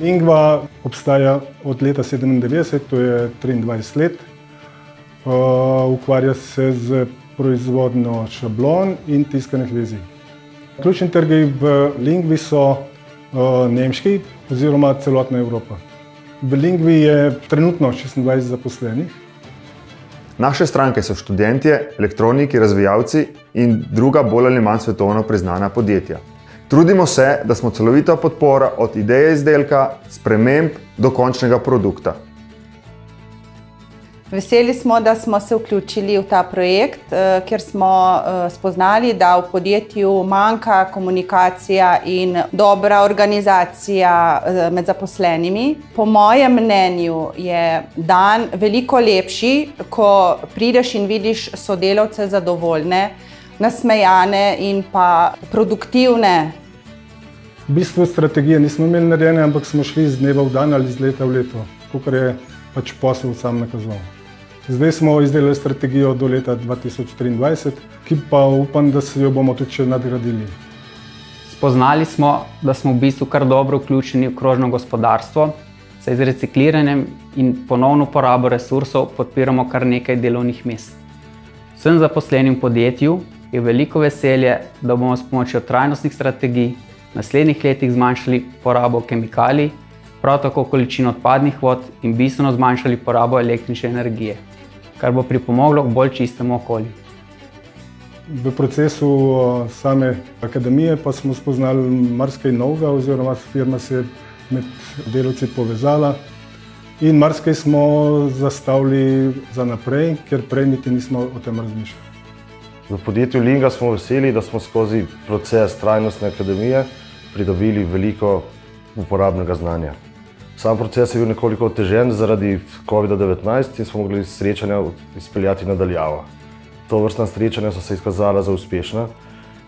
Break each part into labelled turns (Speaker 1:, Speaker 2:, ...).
Speaker 1: Lingva obstaja od leta 1997, to je 23 let. Ukvarja se z proizvodnjo šablon in tiskanih vezij. Ključni trgi v Lingvi so nemški oziroma celotna Evropa. V Lingvi je trenutno 26 zaposlenih.
Speaker 2: Naše stranke so študentje, elektroniki, razvijalci in druga bolj ali manj svetovno priznana podjetja. Trudimo se, da smo celovita podpora od ideje izdelka, sprememb do končnega produkta.
Speaker 3: Veseli smo, da smo se vključili v ta projekt, ker smo spoznali, da v podjetju manjka komunikacija in dobra organizacija med zaposlenimi. Po mojem mnenju je dan veliko lepši, ko prideš in vidiš sodelavce zadovoljne, nasmejane in pa produktivne.
Speaker 1: V bistvu strategije nismo imeli narejene, ampak smo šli z dneva v dan ali z leta v leto, kakor je pač posel sam nakazoval. Zdaj smo izdelali strategijo do leta 2023, ki pa upam, da se jo bomo tudi še nadgradili.
Speaker 4: Spoznali smo, da smo v bistvu kar dobro vključeni v krožno gospodarstvo, saj z recikliranjem in ponovno uporabo resursov podpiramo kar nekaj delovnih mest. Vsem zaposlenim v podjetju je veliko veselje, da bomo s pomočjo trajnostnih strategij v naslednjih letih zmanjšali porabo kemikalij, prav tako količino odpadnih vod in bistveno zmanjšali porabo električne energije, kar bo pripomoglo k bolj čistemu okolju.
Speaker 1: V procesu same akademije pa smo spoznali marsikaj novega, oziroma firma se je med delavci povezala in marsikaj smo zastavili za naprej, ker prej niti nismo o tem razmišljali.
Speaker 5: V podjetju Linga smo veseli, da smo skozi proces trajnostne akademije pridobili veliko uporabnega znanja. Sam proces je bil nekoliko otežen zaradi COVID-19 in smo mogli srečanja izpeljati nadaljavo. Tovrstna srečanja so se izkazala za uspešna,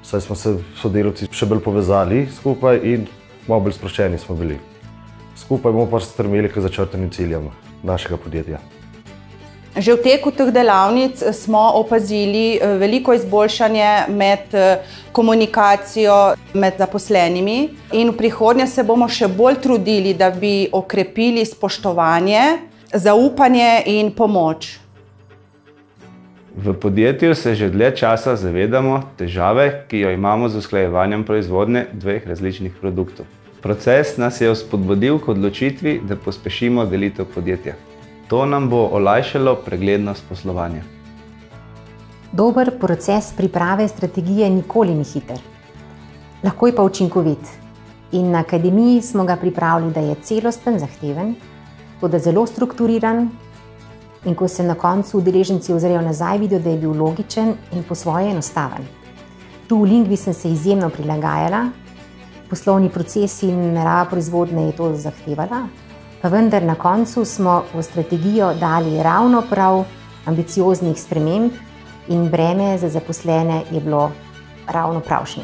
Speaker 5: saj smo se sodelavci še bolj povezali skupaj in malo bolj sproščeni smo bili. Skupaj bomo pa stremeli k začrtanim ciljem našega podjetja.
Speaker 3: Že v teku teh delavnic smo opazili veliko izboljšanje med komunikacijo med zaposlenimi in v prihodnje se bomo še bolj trudili, da bi okrepili spoštovanje, zaupanje in pomoč.
Speaker 6: V podjetju se že dlje časa zavedamo težave, ki jo imamo z usklajevanjem proizvodnje dveh različnih produktov. Proces nas je spodbudil k odločitvi, da pospešimo delitev podjetja. To nam bo olajšalo preglednost poslovanja.
Speaker 7: Dober proces priprave strategije nikoli ni hiter. Lahko je pa učinkovit. In na akademiji smo ga pripravili, da je celosten, zahteven, toda zelo strukturiran in ko se na koncu udeleženci ozrejo nazaj, vidijo, da je bil logičen in po svoje enostaven. Tu v Lingvi sem se izjemno prilagajala, poslovni proces in narava proizvodnje je to zahtevala, pa vendar na koncu smo v strategijo dali ravno prav ambicioznih sprememb in breme za zaposlene je bilo ravno pravšnje.